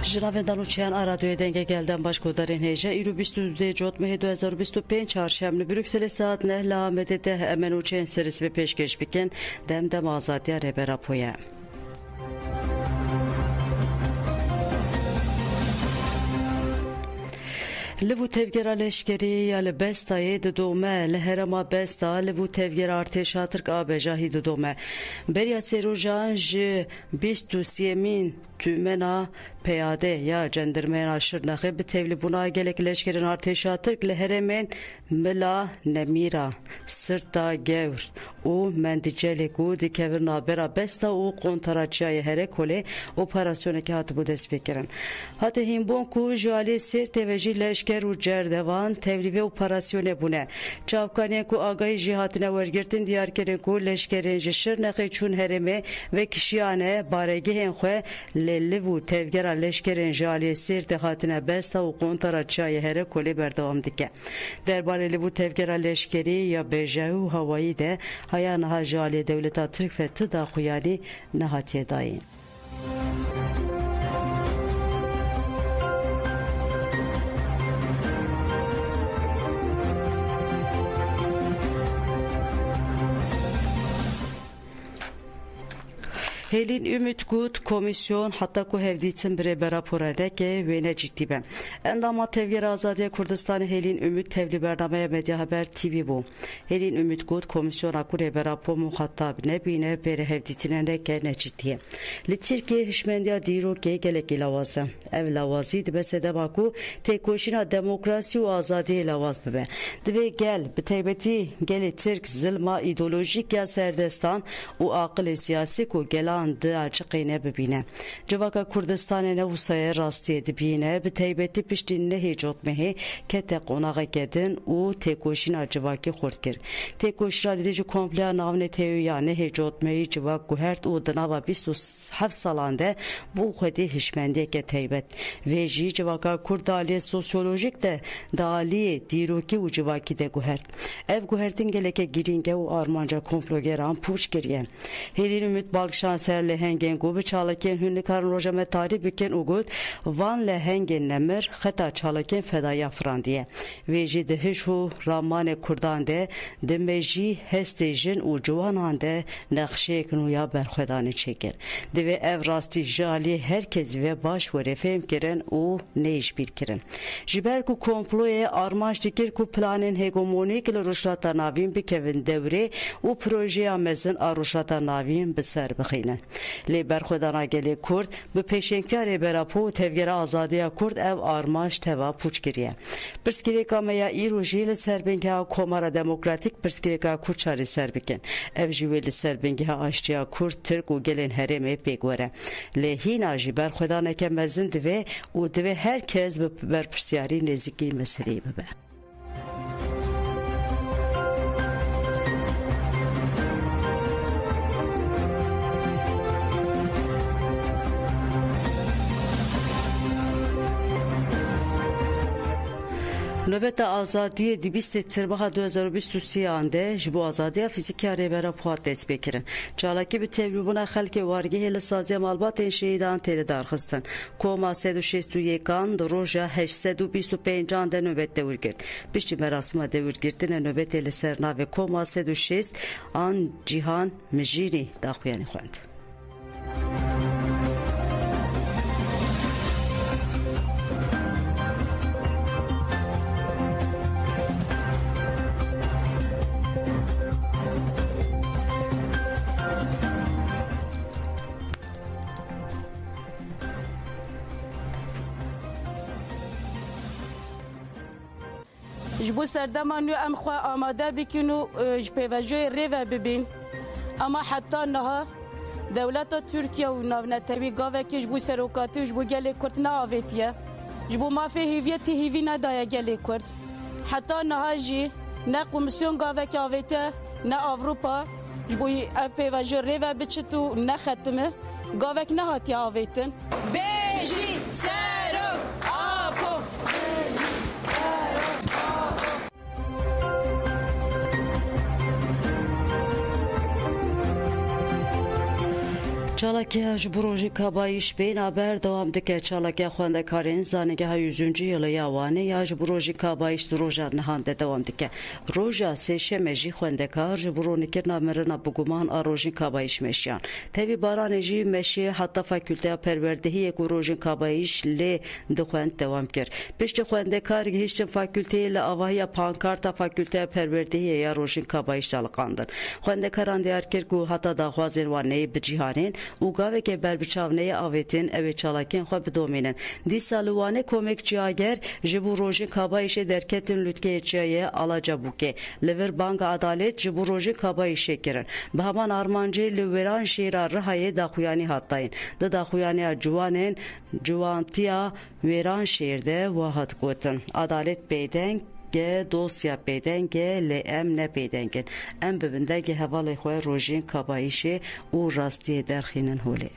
Jinavên Danûçiyan a radyoya denge gelden başkodarên hêja îro 22 Cotmehê 2025 çarşembe li Brükselê saat 9 li Amedê de emenûçeyên serî ve pêşkêş bikin dem azadiya rêbera poye. Li vû tevgera leşkerî ya li Bestayê didome li herêma Besta li vû tevgera artêşa Tirk a bejahî didome. Beriya sêrojan ji 23 tümena peyade ya cendermeyên Şirnexê bi tevlîbûna gelek leşkerên artêşa Tirk li herêmên Mila Nemîra, Sirta Gewr û Mendicelê ku dikevin navbera Besta û Qontaraçiyayê Herekolê operasyonekê hatibû destpêkirin. Hatê hînbon ku ji aliyê Sêrtê ve jî leşker û cerdevan tevlîvê operasyonê bûne. Çavkaniyên ku agahî jî hatine wergirtin diyarkirin ku leşkerên ji Şirnexê çûn herêmê ve kişiyane baregehên xwe li liv û tevgera leşkerên ji aliyê Sêrtê hatine Besta û Qontaraçiyayê Herekolê berdewam dike. Derbarê li vû tevgera leşkerî ya bêjehî û hewayî de haya niha ji aliyê dewleta Tirk ve tu daxuyanî nehatiye dayîn. Helin Ümit Gut komisyon hatta ku hevdîtin birê raporeke wêne cidî be. Endama tevgera Azadiya Kurdistanê Helin Ümit tevlî bernameya Medya Haber TV bû. Helin Ümit Gut komisyona ku rêbera po muhatab nebîne bêrê hevdîtineneke ne ciddiye. Li Tirkiye hişmendiya dîrokê gelekî lawaz e. Ev lawazî dibe sedema ku têkoşîna demokrasî û azadiyê lawaz bibe. Divê gel bi taybetî gelê Tirk zilma îdeolojîk ya serdestan û aqilê siyasî ku gelan di açıqê nebibîne. Civaka Kurdistanê nevûsaya rastiyê dibîne bi taybetî piştî nehê Cotmehê kete qonaxeke din û têkoşîna civakê xurt kir. Têkoşîna li dijî kompleya navneteyû ya nehê Cotmehê civak guhert û di nava 27 salan de bû xwedî hişmendiyeke taybet. Vê jî civaka Kurd aliyê sosyolojik de di aliyê dîrokî û civakî de guhert. Ev guhertin geleke girînge û armanca komplogeran pûç kiriye. Helîn Ümit Balkşanser lehengên ku bi çalakên hûn nikarin rojame tarî bikin û got van lehengên nemir xeta çalakên fedaya firandiye. Vê jî di hiş û ramanê Kurdan de di mejî hestê jin û ciwanan de nexşeyek nûya berxwedanê çêkir. Divê ev rastî ji aliyê herkes ve baş were fêm kirin û nêjbîr kirin. Ji ber ku komployê armanc dikir ku planên hegemonîk li rojhilata navîn bikevin devrê û projeya mezin a rojhilata navîn bi ser bixînin. Lê berxwedana gelê Kurd bi pêşengtiya rêbera po û tevgera Azadiya Kurd ev armanc teva pûç kiriye. Pirsgirêka me ya îro jî li serbêngeha Komara Demokratîk Pirsgirêka Kurd çarê ser bikin. Ev jî wê li serbêngeha Aştiya Kurd, Tirk û gelên herêmê pêk were. Lê hîna jî berxwedaneke mezin divê û divê herkes bi berpirsyarî nêzîkî meseleyê bibe. Nöbeta azadiyê di 20 Tirmaha 2023 de ji bo azadiya fîzîkî ya rêbera Fuat dest pê kirin. Çalakî bi tevlîbûna xelkê wargehê li saziya malbatên şehîdan têle darxistin. Koma 161 di roja 825 de nöbet dewirgirt. Piştî merasima dewirgirtina nöbetê li ser navê Koma 106 an Cîhan Mijînî daxuyanî xwend. ji bo serdema nû em xwe amade bikin û ji pêvajoyê rêve bibin. Ama heta niha dewleta Tirkiye û navnetewî gavekî ji bo serokatî û ji bo gelê Kurd neavêtiye. Ji bo mafê hêviye tê hêvî nedaye gelê Kurd. Heta niha jî ne komisyon gavekî avêtiye ne Avrupa ji bo ev pêvajoyê rêve biçit û nexetime gavek nehatiye avêtin. Bêjî serok apo Çalakiya ji Rojî Kabayîş bên haber devam dike. Çalakiya xwendekarên zanîngeha 100. yılı ya Wanê ya ji Rojî Kabayîş di roja nihan de devam dike. Roja sêşemê jî xwendekar ji bironîkirina mirina biguman a Rojîn Kabayîş meşiyan. Tevî baranê jî meşiyê heta Fakülteya Perwerdehiyê ku Rojîn Kabayîş lê dixwend devam kir. Piştî xwendekar gihîştin fakülteyê li avahiya pankarta Fakülteya Perwerdehiyê ya Rojîn Kabayîş daliqandin. Xwendekaran diyar kir ku heta daxwazên wan neyê bi cîhanên û gavekê berbiçavneyê avêtin ew ê çalakiyên xwe bidomînin. Dîsa li Wanê komek ciyager ji bo Rojîn Kabayîşê derketin lûtkeyê çiyayê Alacabûkê. Li vir Banga Adalet ji bo Rojîn Kabayîşê kirin. Bi heman armancê li wêran şêra Rihayê daxuyanî hat dayîn. Di daxuyaniya ciwanên ciwantiya wêran şêr de wa hat gotin. Adalet bêdeng dosya pêdengê lê em nepêdengin. Em bi bindegê hevalê xwe Rojîn Kabayîşê û rastiyê derxînin holê.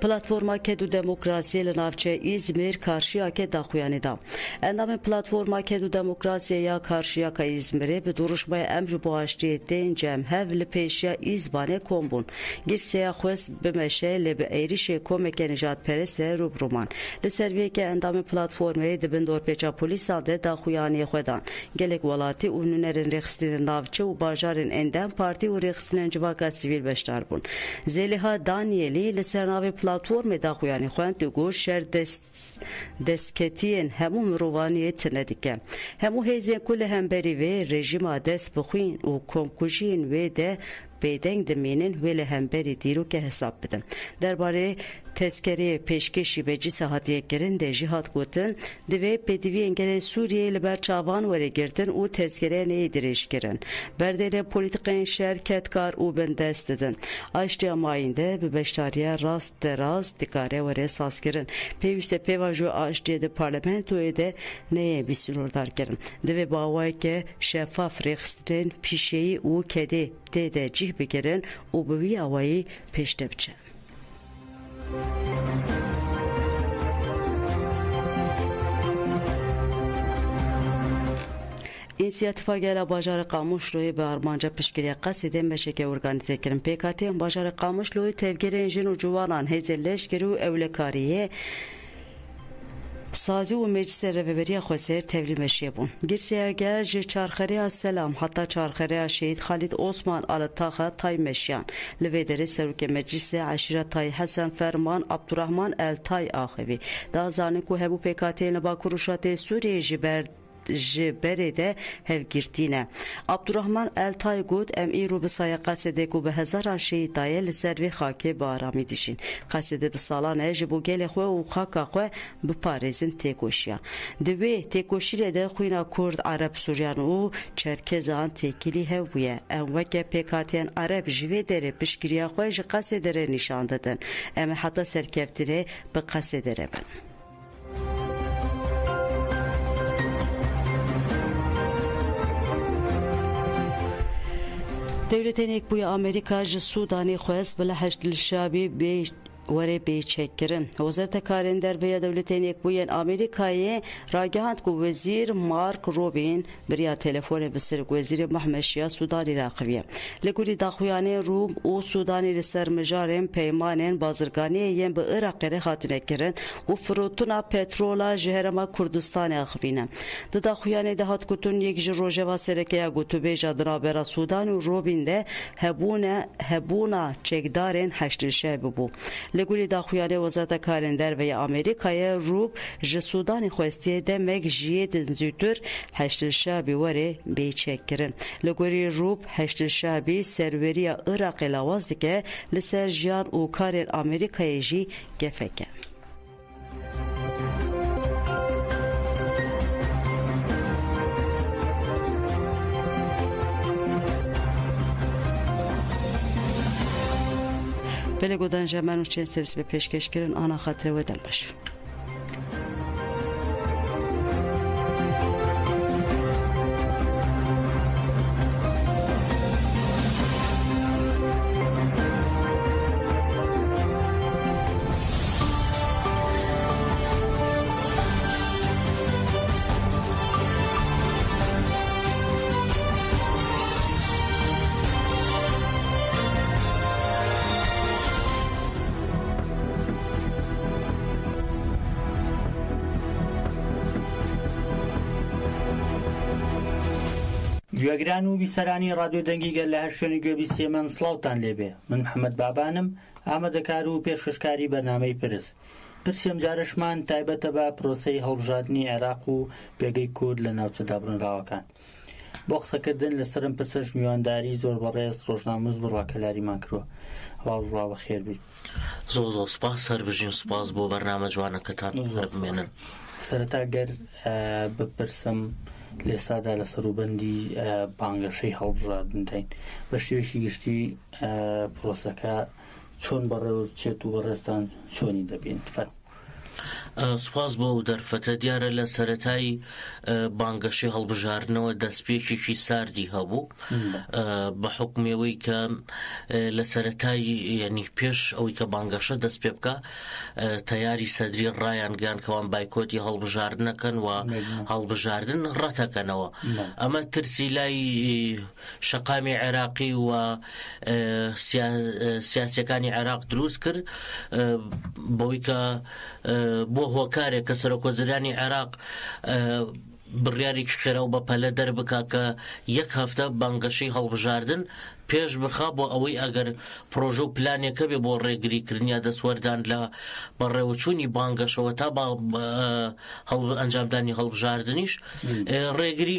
Platforma Kedu Demokrasiye li navçe İzmir karşıyaka daxuyanî da. Endamên Platforma Kedu Demokrasiye ya karşıyaka İzmirê bi duruşmaya em ji bo aştiyê tên cemhev li pêşiya İzbanê kom bûn. Girseya xwest bimeşe lê bi êrişê komeke nijadperest de rûbirûman. Li ser vêkê endamên platformayê dibin dorpêça polîsan de daxuyaniyê xwe dan. Gelek welatî û nûnerên rêxistinên navçe û bajarên endam partî û rêxistinên civaka sivîl beşdar bûn. Zêliha Danielî li ser navê platformê daxuyanî xwend û şer destketiyên hemû mirovaniyê tune dike. Hemû hêzên ku li hemberî vê rejîma dest bixwîn û komkujiyên wê de bêdeng dimînin wê li hemberî dîrokê hesab bidin. Derbarê tezkereyê pêşkêşî becîsa hatiye kirin de jî hat gotin divê pêdiviyên gelê Sûriyeyê li ber çavan werêgirtin û tezkereyê neyê dirêj kirin. Berdêlê polîtikayên şerketkar û bindest didin. Aştiya mayîn de bi beşdariya rast de rast dikare were sazkirin. Pêwîst e pêva ji aştiyê di parlamentoyê de neyê bîsûnordar kirin. Divê bawayeke şeffaf rêxistinên pîşeyî û kedê tê de cih bikirin û bi vî awayî pêş de biçe. İnisiyatifa gela bajarı Qamışloyê bi armanca piştgiriya qasîdê meşeke organize kirin. PKT'yên bajarı Qamışloyê tevgerên jin û ciwanan hêzên leşkerî û ewlekariyê Sazî û meclisê rêveberiya Xweser tevlî meşiye bûn. Girseyerger ji Çarxereya Selam heta Çarxereya Şehîd Xalîd Osman ali taxa tay meşiyan. Li vê derê serokê meclisê Eşîra Tay Hesen Ferman Abdurrahman El Tay axivî. Da zanin ku hemû PKT'yên li Bakur û Şatê Sûriyê ji berê de hevgirtîne. Abdurrahman El Tay got em îro bi saya qesedê ku bi hezaran şehîd daye li ser vê xakê bi aramî dişîn. Qesedê bi salan e ji bo gelê xwe û xaka xwe biparêzin têkoşiya. Di wê têkoşîrê de xwîna Kurd, Arab, Suryan û Çerkezan têkilî hev bûye. Em weke PKT'yên Arab ji vê derê piştgiriya xwe ji qesedê re nîşan didin. Em ê heta serkeftirê bi qesedê re bin. Devletên Yekbûyî Amerîka ji Sudanê xwest bila heştîlşabî werê bêçekkirin. Wezareta Karên Derve ya Devletên Yekbûyî Amerîkayê ragihand ku Wezîr Mark Robin biriya telefonê bi ser Wezîrê Mehmeşiya Sudanê re xiviye. Li gorî daxuyanê Rûm û Sudanê li ser mijarên peymanên bazirganiyê yên bi Iraqê re hatine kirin û firotuna petrola ji Herêma Kurdistanê axivîne. Di daxuyanê de hat gotin yek ji rojeva serekeya gotûbêja di navbera Sudan û Robin de hebûna çekdarên heştîlşabî bû. Li gorî daxuyanê Wezareta Karên Derve ya Amerîkayê Rûb ji Sudanê xwestiye demek jiyê din zûtir heştîlşabî werê bêçekkirin. Li gorî Rûb heştîlşabî serweriya Iraqê lawaz dike li ser jiyan û karên Amerîkayê jî gefek e. Belê godan jemen û çên servis bi pêşkêşkirin ana xatirê we delbaş. گوێگران و بیسەرانی ڕادیۆ دەنگیگەر لە هەر شوێنی گوێبیستیە من سڵاوتان لێبێ. من محەممەد بابانم، ئامادەکار و پێشکەشکاری بەرنامەی پرسیم جارشمان تایبەتە بە پرۆسەی هەڵبژاردننی عێراق و پێگەی کورد لە ناوچەدا بڕنراوەکان. بۆ قسەکردن لەسرم پرسەش میوانداری زۆر بەڕێز ڕۆژناموز بڕواکەلاریمان کردووە. هەواڵ بەخێر بیت. زۆر سپاس، هەر بژین سپاس بۆ بەرنامە جوانەکەتان هەربمێنن. سەرەتا گەر بپرسم لێسادا لە سەروبەندی بانگەشەی هەڵبژاردنتین بە شێوەیەکی گشتی پرۆسەکە چۆن بەڕێوەچێت و بەڕێستان چۆنی دەبێن؟ سپاس بۆ ئەو دەرفەتە. دیارە لە سەرەتای بانگەشەی هەڵبژاردنەوە دەستپێکێکی ساردی هەبوو بە حکمەوەی کە لە سەرەتای یعنی پێش ئەوەی کە بانگەشە دەست پێ بکە تەیاری سەدری ڕایان گیان کەوان بایکۆتی هەڵبژاردنەکەن و هەڵبژاردن ڕەتەکەنەوە. ئەمە ترسی لای شەقامی عێراقی و سیاسیەکانی عێراق دروست کرد بۆی کە بۆ هۆکارێک کە سەرۆکوەزیرانی عێراق بڕیارێکی خێرا و بە پەلە دەربکا کە یەک هەفتە بانگەشەی هەڵبژاردن پێش بخا بۆ ئەوەی ئەگەر پرۆژە و پلانێکە بێ بۆ ڕێگریکردنی یا دەسوەردان لە بەڕێوەچوونی بانگەشەوە تا ئەنجامدانی هەڵبژاردنیش ڕێگری